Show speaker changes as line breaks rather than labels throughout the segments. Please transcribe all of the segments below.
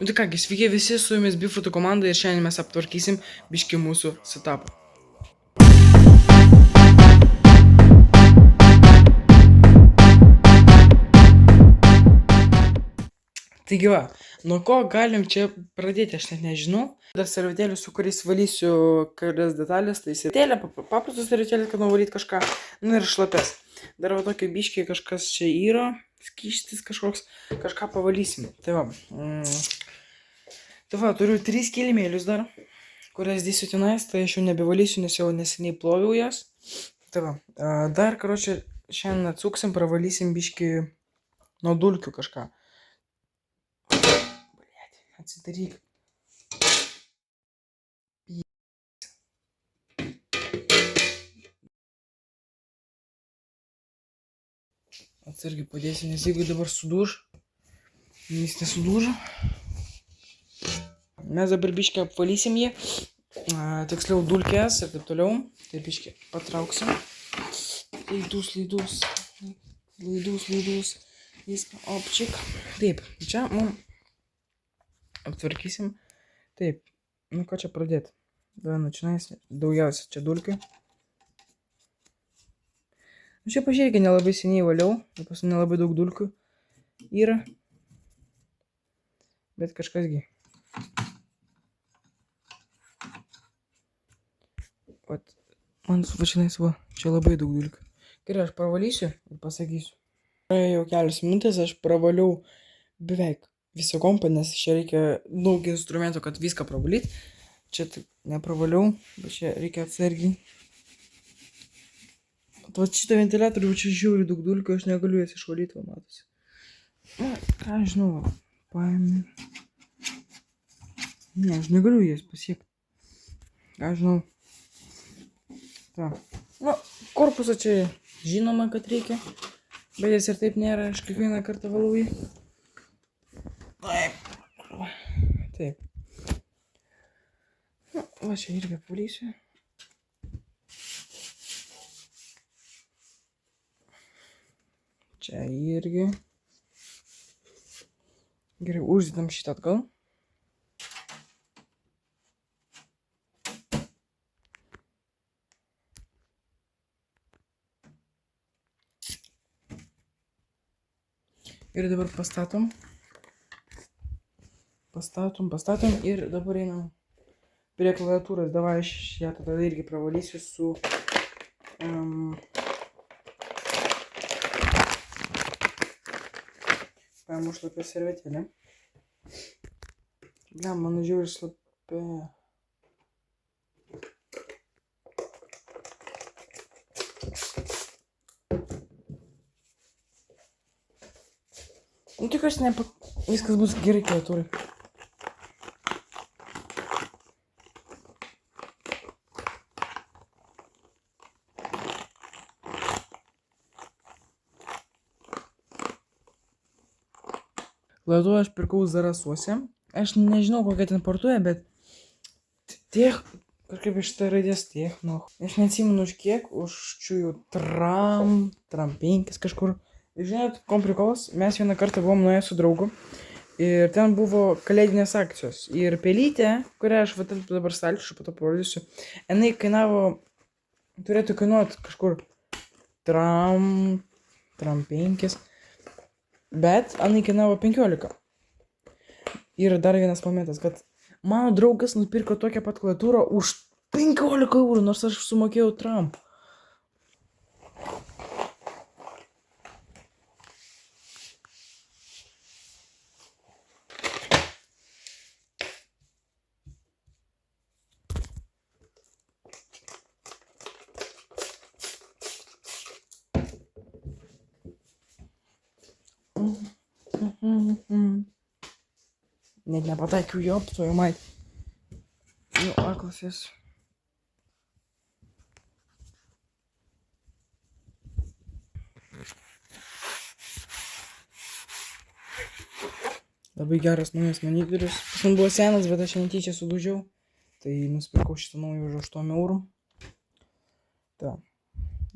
Nu tai kągi, sveiki visi, su jumis Bifrutų komanda ir šiandien mes aptvarkysim biški mūsų setupą. Taigi va, nuo ko galim čia pradėti, aš net nežinau. Dar servetėlių, su kuriais valysiu kelias detalės, tai servetėlė, paprastas servetėlės, kad nuvalyti kažką, nu ir šlapes. Dar va tokio biškiai kažkas čia yra, skystis kažkoks, kažką pavalysim. Tai va, turiu 3 kilimėlius dar, kurias dėsiu tenais, tai aš jau nebevalysiu, nes jau neseniai ploviau jas. Tai va, dar, karočią, šiandien atsuksim, pravalysim biški nuo dulkių kažką. Atsidaryk. Atsargiai padėsiu, nes jeigu dabar suduž, jis nesudūžo. Mes dabar biški apvalysim jį, tiksliau dulkės ir taip toliau. Tai biški patrauksim. Laidus, viską, opčik. Taip, čia mum aptvarkysim. Taip, nu ką čia pradėti? Davai nučinais, daugiausia čia dulkių. Nu čia pažiūrėkit, nelabai seniai valiau, pas nelabai daug dulkių yra. Bet kažkasgi. Vat, man su pačinais va, čia labai daug dulkių. Gerai, aš pravalysiu ir pasakysiu. Jau kelios minutės aš pravaliau beveik visą kompą, nes čia reikia daug instrumentų, kad viską pravalyti. Čia taip nepravaliau, bet čia reikia atsargiai. Va šitą ventiliatorių čia žiūri daug dulkių, aš negaliu jas išvalyti, va matosi. Na, ką aš žinau, paėmė. Ne, aš negaliu jas pasiekti. Ką aš žinau. Ta. Nu, korpusą čia žinoma, kad reikia. Bet jis ir taip nėra, aš kiekvieną kartą valau jį. Taip. Nu, va čia irgi apvalysiu. Čia irgi. Gerai, uždedam šitą atgal. Ir dabar pastatom ir dabar einam prie klaviatūros. Davai aš ją tada irgi pravalysiu su paimu šlapę servetėlę. Bliam, mano žiūri šlapė. Nu tikiuosi, viskas bus gerai klaviatūrai. Klaviatūrą aš pirkau Zarasuose. Aš nežinau, kokia ten parduotuvė, bet kažkaip iš tai raidės techno. Aš neatsimenu už kiek, už čiųjų tram 5 kažkur. Žinot, komplikaus, mes vieną kartą buvom nuėję su draugu ir ten buvo kalėdinės akcijos. Ir pelytė, kurią aš dabar stalčiu, po to parodysiu, jinai turėtų kainuoti kažkur tram 5, bet jinai kainavo 15. Ir dar vienas momentas, kad mano draugas nupirko tokią pat klaviatūrą už 15 eurų, nors aš sumokėjau tram. Net nepataikiau jo, aptojo mait. Nu, aklas esu. Labai geras naujas monitorius. Pas man buvo senas, bet aš netyčia sudūžiau. Tai nusipirkau šitą naują už 8 eurų. Ta.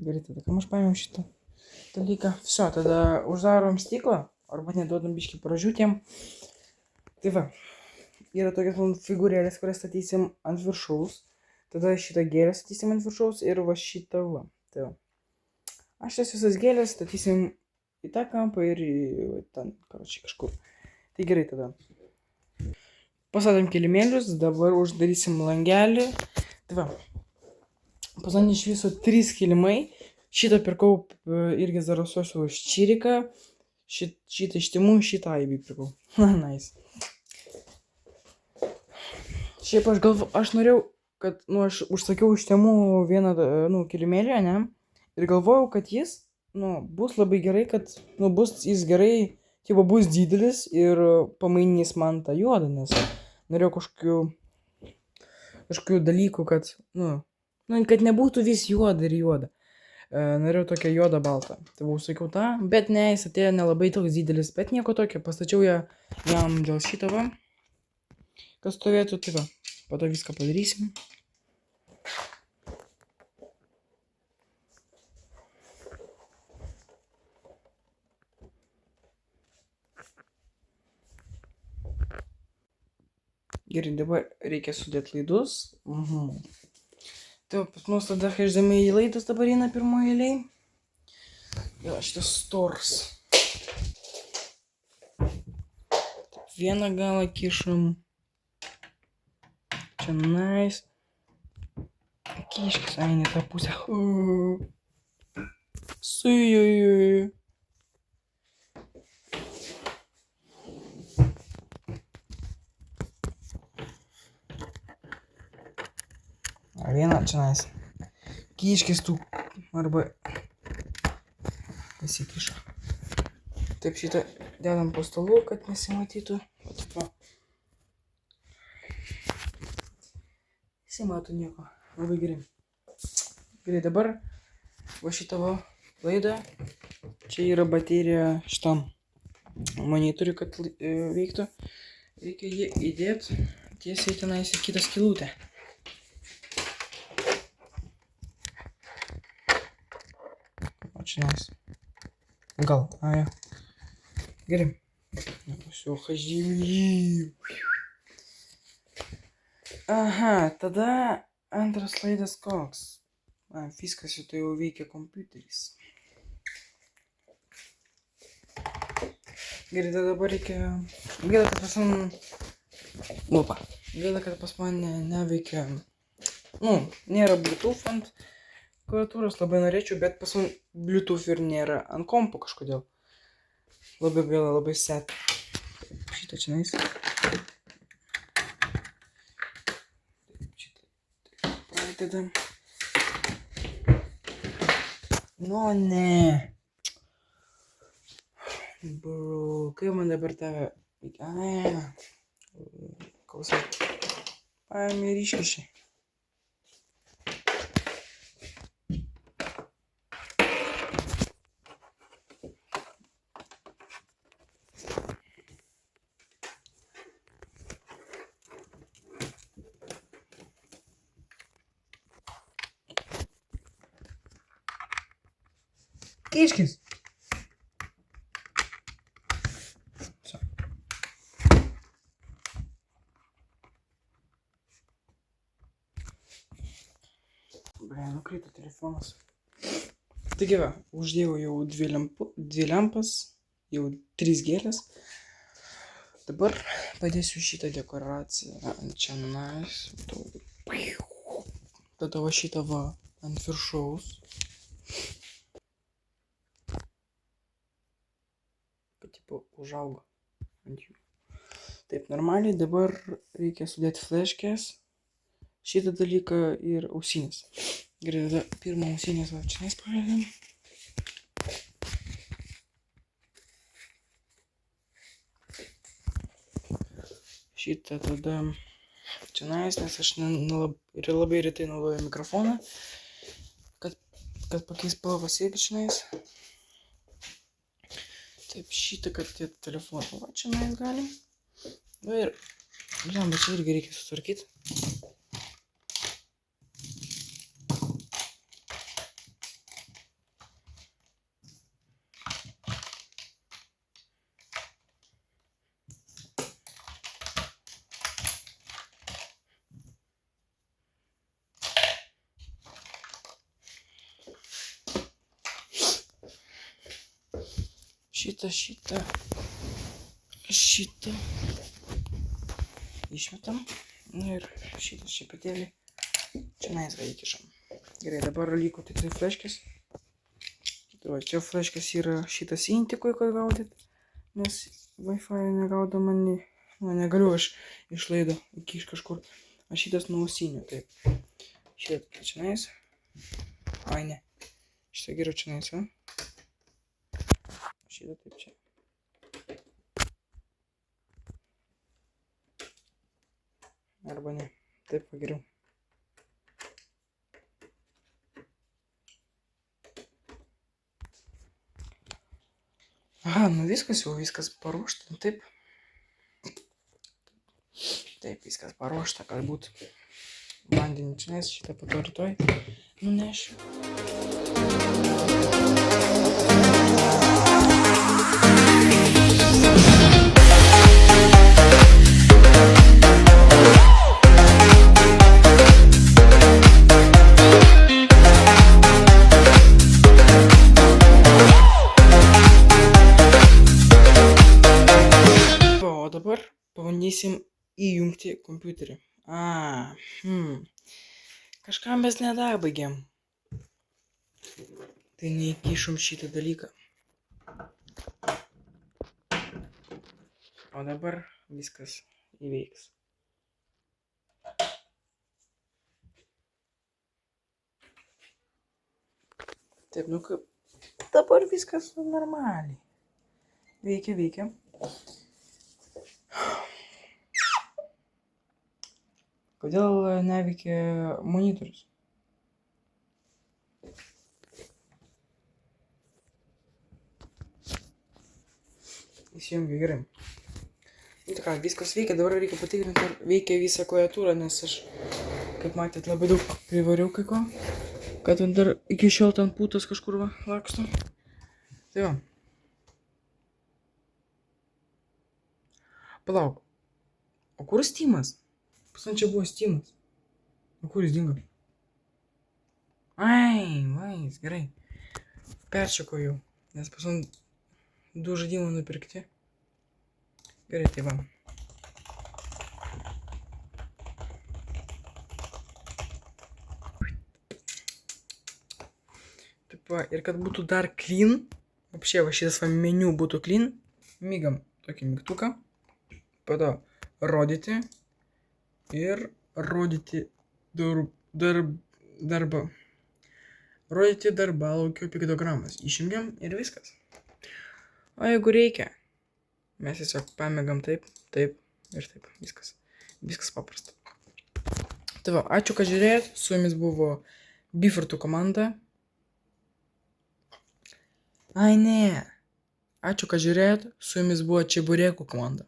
Gerai, tada kam aš paėmiau šitą dalyką. Viso, tada uždarom stiklą. Arba neduodam biškį pražiūtėm. Tai va, yra tokios man figūrėlės, kurias statysim ant viršaus. Tada šitą gėlę statysim ant viršaus ir va šitą va. Tai va. Aš tas visas gėlės statysim į tą kampą ir į ten, karočiui, kažkur. Tai gerai tada. Pastatėm kilimėlius, dabar uždarysim langelį. Tai va. Pastatėm iš viso 3 kilimai. Šitą pirkau irgi Zarasuose už Čiriką. Šitą iš Timų, šitą Aibį pirkau. Nice. Šiaip aš norėjau, kad, aš užsakiau iš Timų vieną, kilimėlį, ne? Ir galvojau, kad jis, bus labai gerai, kad, bus jis gerai, bus didelis ir pamainys man tą juodą, nes norėjau kažkokių dalykų, kad, kad nebūtų vis juoda ir juoda. Norėjau tokią juodą baltą. Tai užsakiau tą, bet ne, jis atėjo nelabai toks didelis, bet nieko tokio. Pastačiau jam dėl šito va, kas stovėtų, tai va, po to viską padarysim. Gerai, dabar reikia sudėti laidus. Tai pas mus tada HDMI laidas dabar eina pirmoje eilėje. Jo, šitas stors. Vieną galą kišam. Čia nice. Kiškis, ai, ne tą pusę. Sujujui. Vieną čia nice. Kiškis tų arba pasikiša. Taip šitą dedam po stalu, kad nesimatytų. Nesimato nieko. Labai gerai. Gerai, dabar va šitą va laidą. Čia yra baterija šitam monitoriui, kad veiktų. Reikia jį įdėti tiesiai tenais į kitą skylutę. Čia nice. Gal, jo. Gerai. Все, HDMI. Aha, tada antras laidas koks. Viskas jau tai jau veikia kompiuteris. Gerai, tada dabar reikia... Gaila, kad pas man... Gaila, kad pas man neveikia... nėra Bluetooth ant klaviatūros, labai norėčiau, bet pas man Bluetooth ir nėra ant kompo kažkodėl. Labai gaila, labai set. Šitą čia nais. Šitą pradedam. Ne. Bro, kaip man dabar tave... Klausai. Paėmė ir iškišė. Kiškis. Nukrito telefonas. Taigi va, uždėjau jau 2 lempas, jau 3 gėlės. Dabar padėsiu šitą dekoraciją ant čia nice. Tada va šitą va ant viršaus. Kad tipo užaugo ant jų. Taip, normaliai dabar reikia sudėti fleškės, šitą dalyką ir ausinės. Gerai, tada pirmą ausinės va čia pradedam. Šitą tada čia nes aš labai retai naudoju mikrofoną, kad pakeis spalvas irgi čia. Taip, šitą, kad tie telefoną va čia galim. Va ir, bet čia irgi reikia sutvarkyti. šitą išmetam. Ir šitą šipetėlį čia nais gal įkišam. Gerai, dabar liko tik tai fleškės. Čia fleškės yra šitas intikui, kad gaudyt, nes Wi-Fi negaudo man, negaliu aš išlaido įkiš kažkur. O šitas nuo ausinių, taip. Šitą čia nais. Ai ne, šitą geriau čia nais, va. Šitą taip čia. Arba ne, taip va geriau. Aha, nu viskas jau, viskas paruošta, taip. Taip, viskas paruošta, galbūt vandenį čia nes, šitą po to rytoj nunešiu. O dabar pabandysim įjungti kompiuterį. Kažką mes nedabaigėm. Tai neįkišom šitą dalyką. O dabar viskas įveiks. Taip, nu kaip. Dabar viskas normaliai. Veikia. Kodėl neveikia monitorius? Įsijungiu, gerai. Nu tai ką, viskas veikia, dabar reikia patikrinti, ar veikia visą klaviatūrą, nes aš, kaip matėt, labai daug privariau kai ko, kad dar iki šiol ten putas kažkur va laksto. Tai va. Palauk, o kur Steamas? Pas man čia buvo Steamas. O kur jis dingo? Jis gerai. Peršokojau, nes pas man 2 žaidimai nupirkti. Gerai, tai va. Taip va, ir kad būtų dar clean, apšė va šitas va meniu būtų clean, mygam tokį mygtuką, po to rodyti ir rodyti darbą. Rodyti darbalaukio piktogramas. Išjungiam ir viskas. O jeigu reikia, mes tiesiog pamėgam taip ir taip. Viskas paprasta. Tai va, ačiū, kad žiūrėjot. Su jumis buvo Bifortų komanda. Ai ne. Ačiū, kad žiūrėjot. Su jumis buvo Čeburekų komanda.